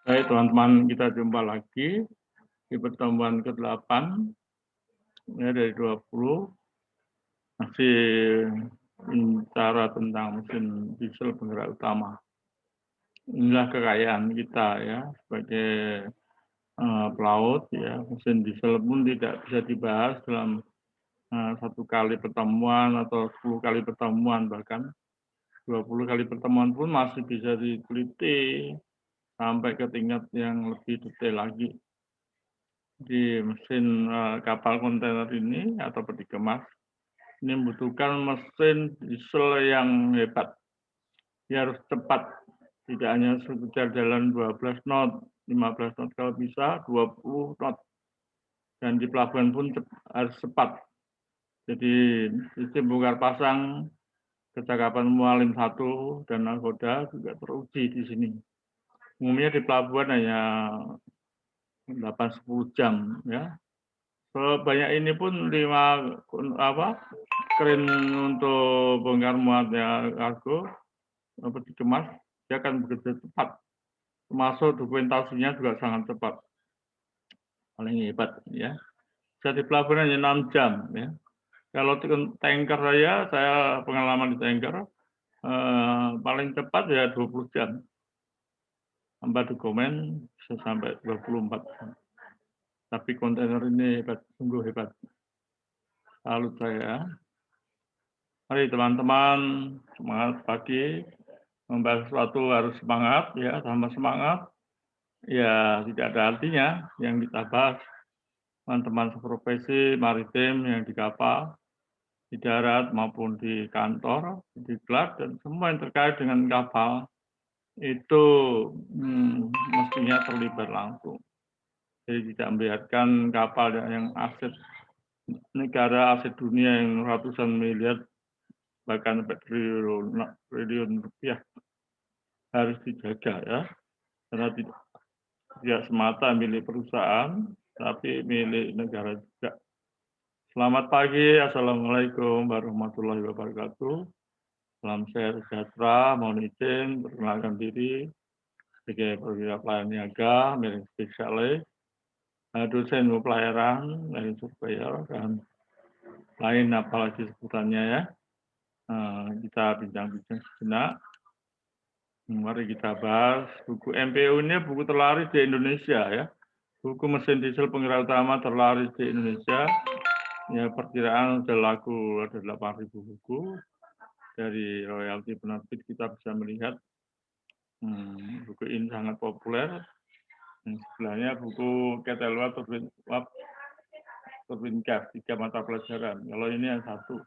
Baik teman-teman, kita jumpa lagi di pertemuan ke-8 ya, dari 20, masih bicara tentang mesin diesel penggerak utama. Inilah kekayaan kita ya sebagai pelaut ya. Mesin diesel pun tidak bisa dibahas dalam satu kali pertemuan atau 10 kali pertemuan, bahkan 20 kali pertemuan pun masih bisa diteliti sampai ke tingkat yang lebih detail lagi. Di mesin kapal kontainer ini atau peti kemas ini membutuhkan mesin diesel yang hebat. Dia harus cepat, tidak hanya sekedar jalan 12 knot, 15 knot kalau bisa, 20 knot. Dan di pelabuhan pun harus cepat. Jadi sistem bongkar pasang kecakapan mualim 1 dan nakoda juga teruji di sini. Umumnya di pelabuhan hanya 8-10 jam ya. Sebanyak ini pun 5 kren untuk bongkar muatnya kargo peti kemas, dia akan bekerja cepat. Termasuk dokumentasinya juga sangat cepat. Paling hebat ya. Bisa di pelabuhan hanya 6 jam ya. Kalau tanker saya pengalaman di tanker paling cepat ya 20 jam. Tanpa dokumen bisa sampai 24 jam. Tapi kontainer ini hebat, sungguh hebat. Salut saya. Mari teman-teman, semangat pagi, membahas sesuatu harus semangat, ya, tambah semangat, ya tidak ada artinya yang kita bahas. Teman-teman seprofesi maritim yang di kapal, di darat maupun di kantor, di diklat, dan semua yang terkait dengan kapal, itu mestinya terlibat langsung. Jadi tidak membiarkan kapal yang aset negara, aset dunia yang ratusan miliar, bahkan triliun rupiah harus dijaga ya, karena tidak semata milik perusahaan, tapi milik negara juga. Selamat pagi, Assalamualaikum warahmatullahi wabarakatuh. Salam sejahtera, mohon izin perkenalkan diri sebagai perwira pelayan niaga, milik spesialis, dosen pelayaran, lain surveyor, dan lain apalagi sebutannya ya. Kita bincang-bincang sejenak. Mari kita bahas buku MPU ini buku terlaris di Indonesia ya. Buku mesin diesel penggerak utama terlaris di Indonesia. Ya perkiraan sudah laku ada 8.000 buku. Dari royalti penerbit kita bisa melihat buku ini sangat populer. Yang sebelahnya buku Ketelua Turbin Cap, 3 mata pelajaran. Kalau ini yang satu,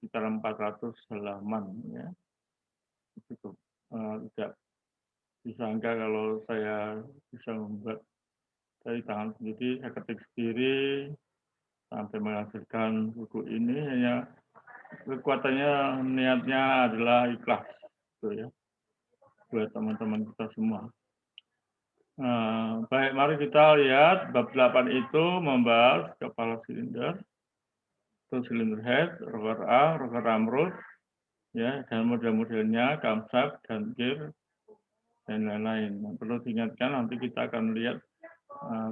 sekitar 400 halaman ya. Cukup tidak disangka kalau saya bisa membuat dari tangan sendiri, saya ketik sendiri sampai menghasilkan buku ini. Hanya kekuatannya, niatnya adalah ikhlas, gitu ya, buat teman-teman kita semua. Baik, mari kita lihat bab 8 itu membahas kepala silinder, terus silinder head, rocker A, rocker Amrut, ya, dan model-modelnya, camshaft, dan gear, dan lain-lain. Perlu diingatkan nanti kita akan melihat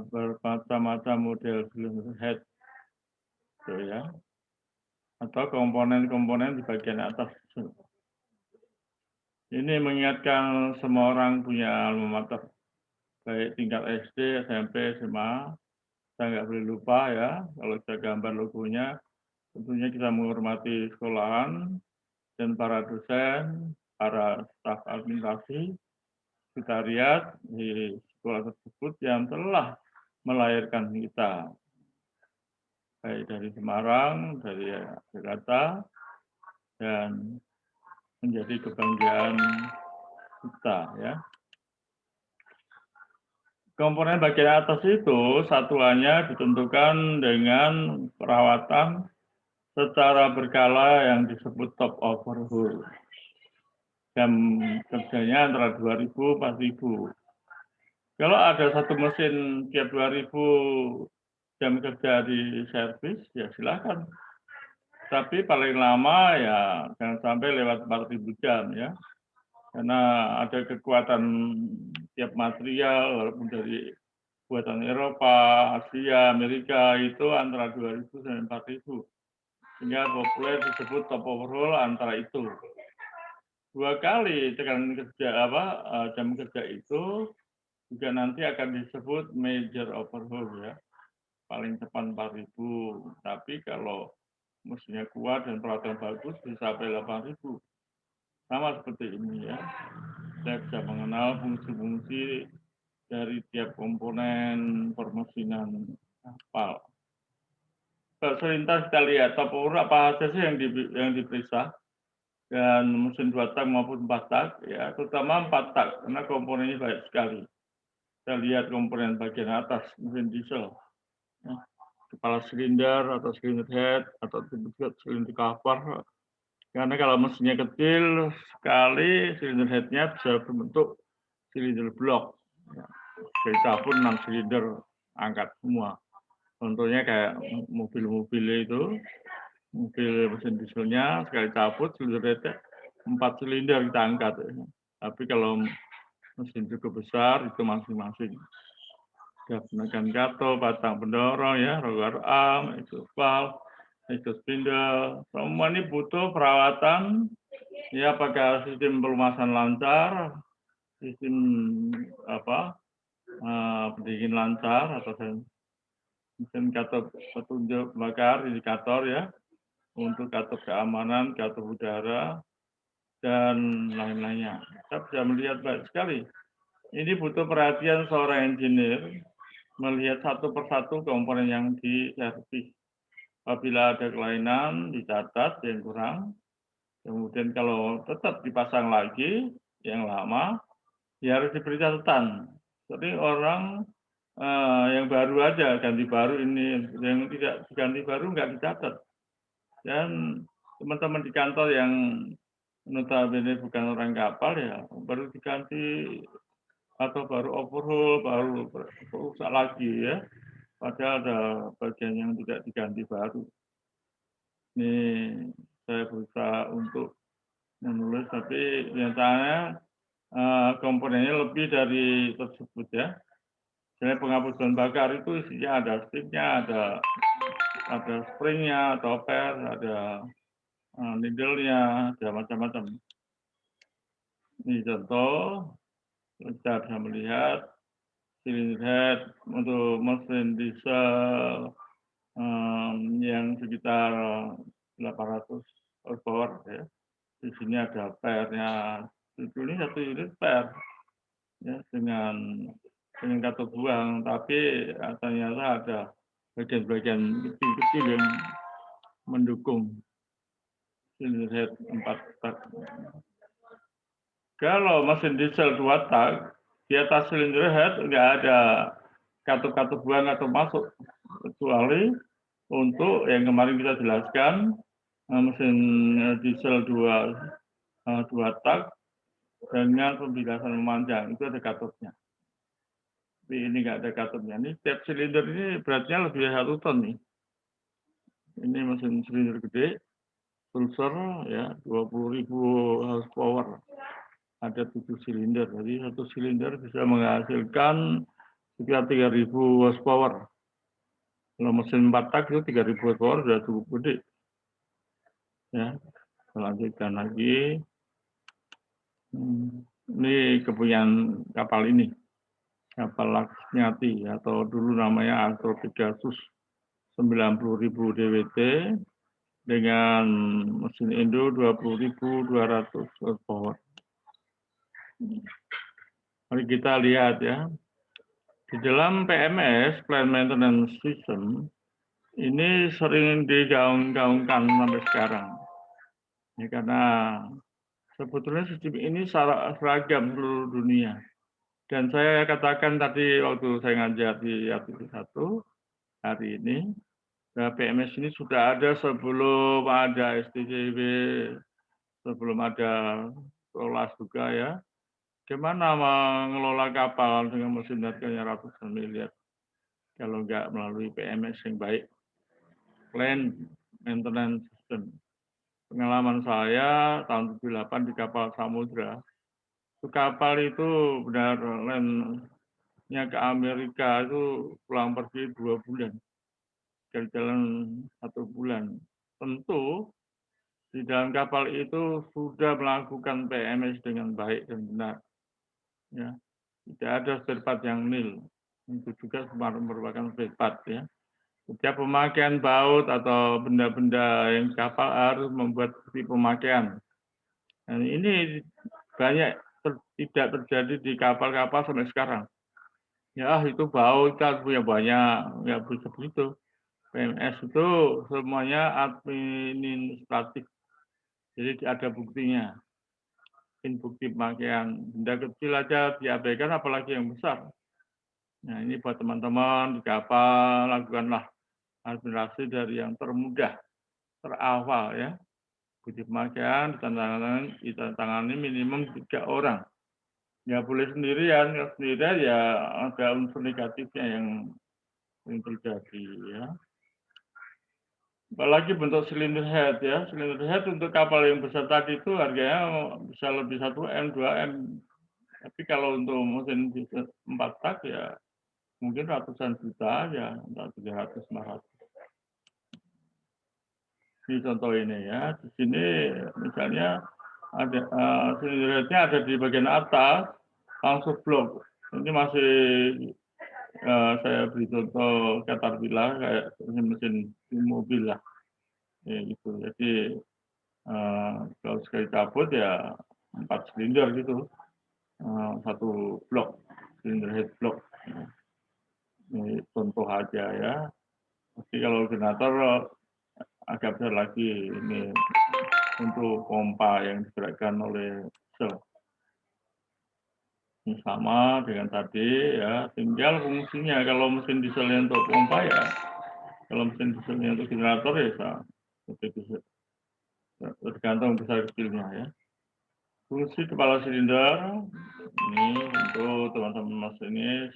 bermacam-macam model silinder head, gitu ya, atau komponen-komponen di bagian atas. Ini mengingatkan semua orang punya alma mater, baik tingkat SD, SMP, SMA. Saya nggak boleh lupa ya, kalau saya gambar logonya, tentunya kita menghormati sekolahan dan para dosen, para staf administrasi, sekretariat di sekolah tersebut yang telah melahirkan kita, baik dari Semarang, dari Jakarta, dan menjadi kebanggaan kita ya. Komponen bagian atas itu satuannya ditentukan dengan perawatan secara berkala yang disebut top overhaul. Jam kerjanya antara 2.000 4.000. Kalau ada satu mesin tiap 2.000 jam kerja di servis, ya silakan. Tapi paling lama ya jangan sampai lewat 4.000 jam ya. karena ada kekuatan tiap material, walaupun dari buatan Eropa, Asia, Amerika itu antara 2.000 sampai 4.000. Sehingga populer disebut top overhaul antara itu. 2 kali tekanan kerja jam kerja itu juga nanti akan disebut major overhaul ya. Paling cepat 4.000. Tapi kalau mesinnya kuat dan peralatan bagus bisa sampai 8.000. Sama seperti ini ya. Saya bisa mengenal fungsi-fungsi dari tiap komponen permesinan kapal. Selintas kita lihat top overhaul apa saja sih yang diperiksa, dan mesin 2 tak maupun 4 tak, ya terutama 4 tak karena komponennya banyak sekali. Kita lihat komponen bagian atas mesin diesel, ya, kepala silinder atau silinder head atau juga silinder cover. Karena kalau mesinnya kecil sekali, silinder headnya bisa berbentuk silinder blok. Ya. Kita pun 6 silinder angkat semua. Contohnya kayak mobil-mobil itu, mobil mesin dieselnya sekali cabut silinder headnya 4 silinder kita angkat. Ya. Tapi kalau mesin cukup besar itu masing-masing. Ada penekan kato, batang pendorong ya, roller arm, exhaust valve, exhaust spindle. Semua ini butuh perawatan ya, pakai sistem pelumasan lancar, sistem pendingin lancar atau mesin kato petunjuk bakar indikator ya, untuk kato keamanan, kato udara dan lain-lainnya. Kita bisa melihat banyak sekali. Ini butuh perhatian seorang engineer melihat satu persatu komponen yang diservis. Apabila ada kelainan dicatat yang kurang. Kemudian kalau tetap dipasang lagi yang lama, ya harus diberi catatan. Jadi orang yang baru aja ganti baru ini, yang tidak diganti baru nggak dicatat. Dan teman-teman di kantor yang notabene bukan orang kapal ya baru diganti atau baru overhaul, baru rusak lagi ya. Padahal ada bagian yang tidak diganti baru. Ini saya berusaha untuk menulis, tapi nyatanya komponennya lebih dari tersebut ya. Misalnya penghapus bahan bakar itu isinya ada sticknya, ada springnya, topper, ada needle-nya, ada macam-macam. Ini contoh, kita bisa melihat cylinder head untuk mesin diesel yang sekitar 800 horsepower ya. Di sini ada pernya, ini 1 unit per ya, dengan katot buang, tapi ternyata ada bagian-bagian kecil-kecil yang mendukung cylinder head 4 tak. Kalau mesin diesel 2 tak, di atas cylinder head nggak ada katot-katot buang atau masuk, kecuali untuk yang kemarin kita jelaskan mesin diesel 2 tak dengan pembilasan memanjang itu ada katotnya. Tapi ini nggak ada katotnya. Ini setiap silinder ini beratnya lebih dari 1 ton nih. Ini mesin silinder gede, pulser ya 20.000 horsepower. Ada 7 silinder. Jadi 1 silinder bisa menghasilkan sekitar 3.000 horsepower. Kalau mesin 4 tak itu 3.000 horsepower sudah cukup gede. Ya, lanjutkan lagi. Ini kepunyaan kapal ini. Kapal Laksmiyati atau dulu namanya Astro Pegasus 90.000 DWT dengan mesin Indo 20.200 horsepower. Mari kita lihat ya. Di dalam PMS, Plan Maintenance System, ini sering digaung-gaungkan sampai sekarang. Ya, karena sebetulnya sistem ini seragam seluruh dunia. Dan saya katakan tadi waktu saya ngajar di aktivitas 1 hari ini, PMS ini sudah ada sebelum ada STCW, sebelum ada Solas juga ya. Gimana mengelola kapal dengan mesin harganya ratusan miliar kalau nggak melalui PMS yang baik, Plan Maintenance System. Pengalaman saya tahun 78 di kapal samudra, kapal itu benar landnya ke Amerika itu pulang pergi 2 bulan, jalan 1 bulan. Tentu di dalam kapal itu sudah melakukan PMS dengan baik dan benar. Ya, tidak ada spare part yang nil. Itu juga merupakan spare part ya. Setiap pemakaian baut atau benda-benda yang kapal harus membuat bukti pemakaian. Dan ini banyak tidak terjadi di kapal-kapal sampai sekarang. Ya itu baut kita punya banyak, ya bisa begitu. PMS itu semuanya administratif. Jadi ada buktinya. Bukti pemakaian. Benda kecil aja diabaikan apalagi yang besar. Nah ini buat teman-teman di kapal, lakukanlah administrasi dari yang termudah, terawal ya. Bukti pemakaian ditandatangani minimum 3 orang. Ya boleh sendirian, kalau sendirian ya ada unsur negatifnya yang terjadi ya. Apalagi bentuk cylinder head ya. Cylinder head untuk kapal yang besar tadi itu harganya bisa lebih 1M, 2M. Tapi kalau untuk mesin 4 tak ya mungkin ratusan juta ya, 300, 400. Di contoh ini ya, di sini misalnya ada cylinder head-nya ada di bagian atas, langsung blok. Ini masih saya beri contoh Caterpillar kayak mesin mobil lah. Ya, gitu. Jadi kalau sekali cabut ya 4 silinder gitu, 1 blok, silinder head blok. Ini contoh aja ya. Tapi kalau generator agak besar lagi ini untuk pompa yang digerakkan oleh diesel. Ini sama dengan tadi ya, tinggal fungsinya. Kalau mesin dieselnya untuk pompa ya, kalau mesin dieselnya untuk generator ya tergantung besar kecilnya ya. Fungsi kepala silinder ini untuk teman-teman masinis,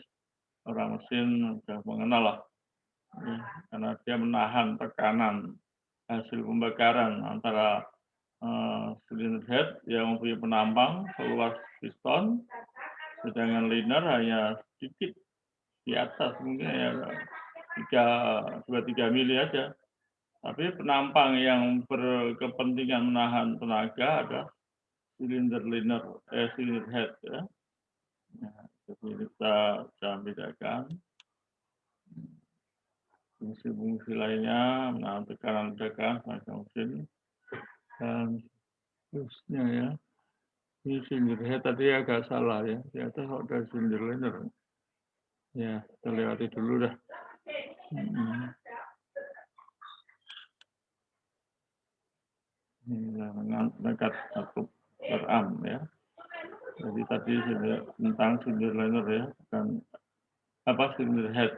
orang mesin sudah mengenal lah, ya, karena dia menahan tekanan hasil pembakaran antara silinder head yang mempunyai penampang seluas piston, sedangkan liner hanya sedikit di atas mungkin ya 2-3 mili aja. Tapi penampang yang berkepentingan menahan tenaga ada silinder head ya. Nah, jadi kita bisa bedakan fungsi-fungsi lainnya, menahan tekanan ledakan semacam mesin dan terusnya ya. Ini silinder head tadi agak salah ya. Ternyata ada silinder liner. Ya, kita lewati dulu dah. Ini dekat satu peram ya. Jadi tadi tentang silinder liner ya, bukan apa silinder head.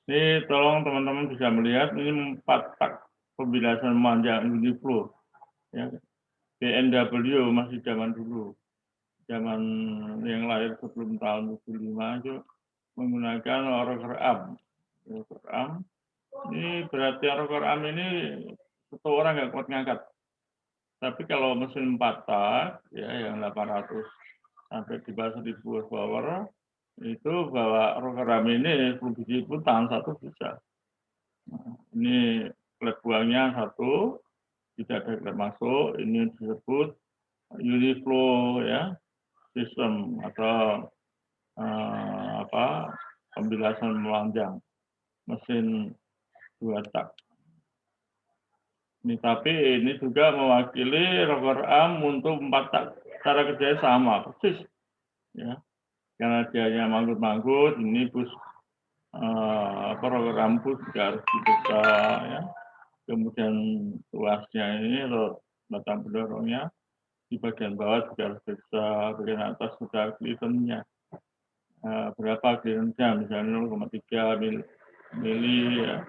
Ini tolong teman-teman bisa melihat ini 4 tak pembilasan memanjang Uniflow. Ya. BNW masih zaman dulu. Zaman yang lahir sebelum tahun 75 itu menggunakan rocker arm. Rocker arm. Ini berarti rocker arm ini satu orang nggak kuat ngangkat. Tapi kalau mesin 4 tak ya yang 800 sampai di bawah 1000 horsepower itu bawa rocker arm ini 10 biji pun tahan satu bisa. Nah, ini klep buangnya 1, tidak ada klep masuk, ini disebut Uniflow ya sistem atau pembilasan memanjang mesin 2 tak. Ini tapi ini juga mewakili rocker arm untuk 4 tak. Cara kerjanya sama persis ya. Karena dia hanya mangkut-mangkut, ini bus rocker arm bus juga harus dibuka ya. Kemudian tuasnya ini batang pendorongnya di bagian bawah juga harus bisa, bagian atas sudah clearance-nya. Berapa clearance-nya, misalnya 0,3 mili ya.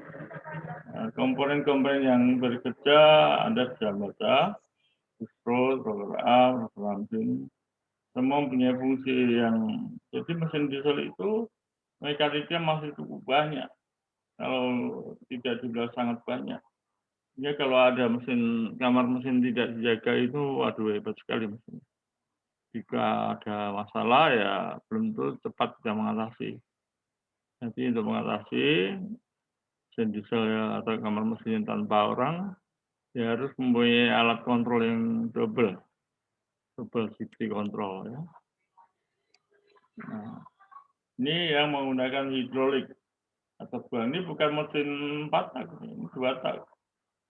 Komponen-komponen yang bekerja Anda bisa baca, distro, rocker arm, ramping, semua mempunyai fungsi yang, jadi mesin diesel itu mekaniknya masih cukup banyak, kalau tidak dibilang sangat banyak. Ya kalau ada kamar mesin tidak dijaga itu, waduh hebat sekali mesin. jika ada masalah ya belum tentu cepat bisa mengatasi. Jadi untuk mengatasi mesin diesel ya, atau kamar mesin tanpa orang, ya harus mempunyai alat kontrol yang double shifting control ya. Nah, ini yang menggunakan hidrolik atau buang, ini bukan mesin 4 tak, ini 2 tak.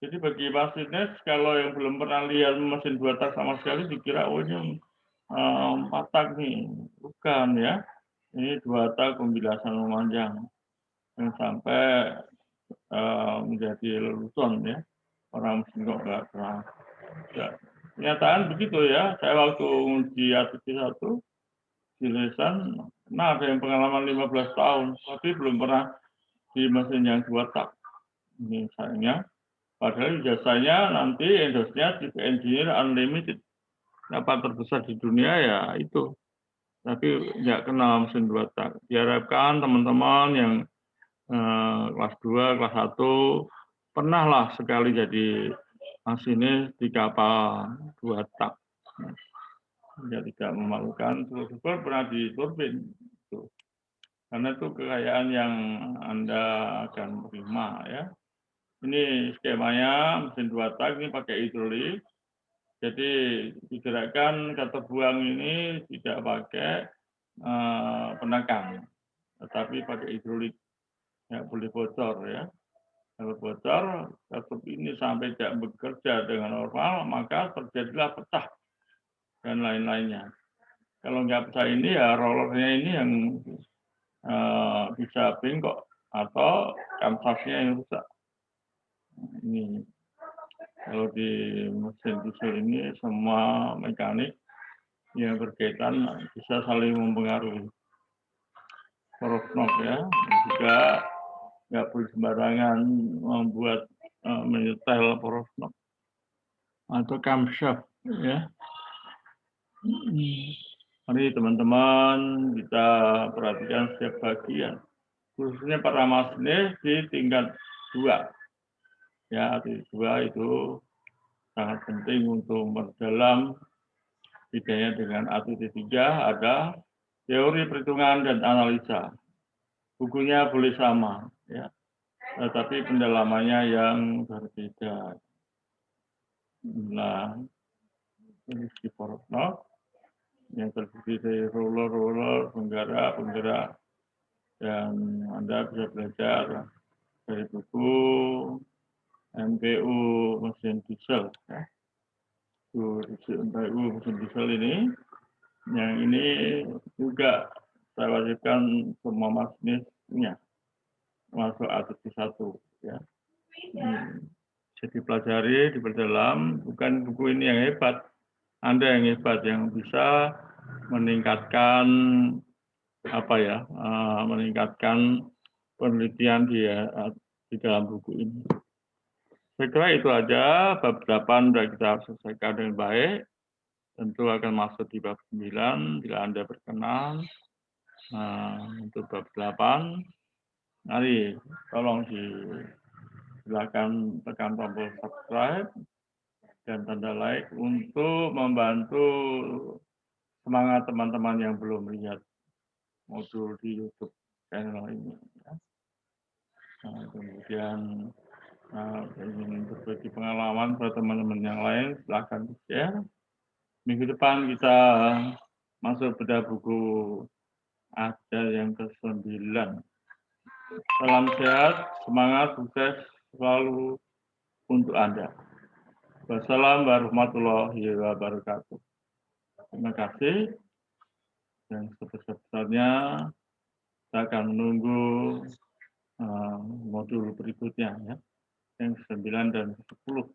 Jadi bagi masinis kalau yang belum pernah lihat mesin 2 tak sama sekali dikira oh ini 4 tak nih, bukan ya. Ini 2 tak pembilasan memanjang yang sampai menjadi lelucon ya. Orang mesin kok nggak pernah. Ya, kenyataan begitu ya. Saya waktu uji ATC 1 di Lesan, nah ada yang pengalaman 15 tahun, tapi belum pernah di mesin yang 2 tak. Misalnya, padahal jasanya nanti endorse-nya Chief Engineer Unlimited. Dapat terbesar di dunia ya itu. Tapi nggak kenal mesin 2 tak. Diharapkan teman-teman yang kelas 2, kelas 1, pernahlah sekali jadi masinis di kapal 2 tak. Ya tidak memalukan, syukur pernah di turbin. Karena itu kekayaan yang Anda akan terima ya. Ini skemanya mesin 2 tak ini pakai hidrolik. Jadi digerakkan kata buang ini tidak pakai penekan, tetapi pakai hidrolik. Nggak boleh bocor ya. Kalau bocor, katup ini sampai tidak bekerja dengan normal, maka terjadilah pecah dan lain-lainnya. Kalau nggak pecah ini ya rollernya ini yang bisa bengkok atau kampasnya yang rusak. Ini kalau di mesin diesel ini semua mekanik yang berkaitan bisa saling mempengaruhi. Poros knob ya, juga nggak boleh sembarangan membuat menyetel poros knob atau camshaft ya. Mari teman-teman kita perhatikan setiap bagian, khususnya para masinis di tingkat 2. Ya, di 2 itu sangat penting untuk memperdalam bedanya dengan ATT 3, ada teori perhitungan dan analisa. Bukunya boleh sama, ya, tetapi pendalamannya yang berbeda. Nah, ini si poros knob yang terdiri dari roller, penggerak, dan Anda bisa belajar dari buku MPU mesin diesel. Ya. MPU mesin diesel ini, yang ini juga saya wajibkan semua masinisnya masuk ATC 1. Ya. Bisa dipelajari, diperdalam, bukan buku ini yang hebat. Anda yang hebat yang bisa meningkatkan meningkatkan penelitian di dalam buku ini. Saya kira itu aja, bab 8 sudah kita selesaikan dengan baik. Tentu akan masuk di bab 9 bila Anda berkenan. Untuk bab 8, mari tolong silakan tekan tombol subscribe dan tanda like untuk membantu semangat teman-teman yang belum lihat modul di YouTube channel ini. Ya. Kemudian ingin berbagi pengalaman ke teman-teman yang lain, silahkan share. Minggu depan kita masuk pada buku ada yang ke-9. Salam sehat, semangat, sukses selalu untuk Anda. Wassalamualaikum warahmatullahi wabarakatuh. Terima kasih. Dan sebesar-besarnya saya akan menunggu modul berikutnya ya, yang 9 dan 10.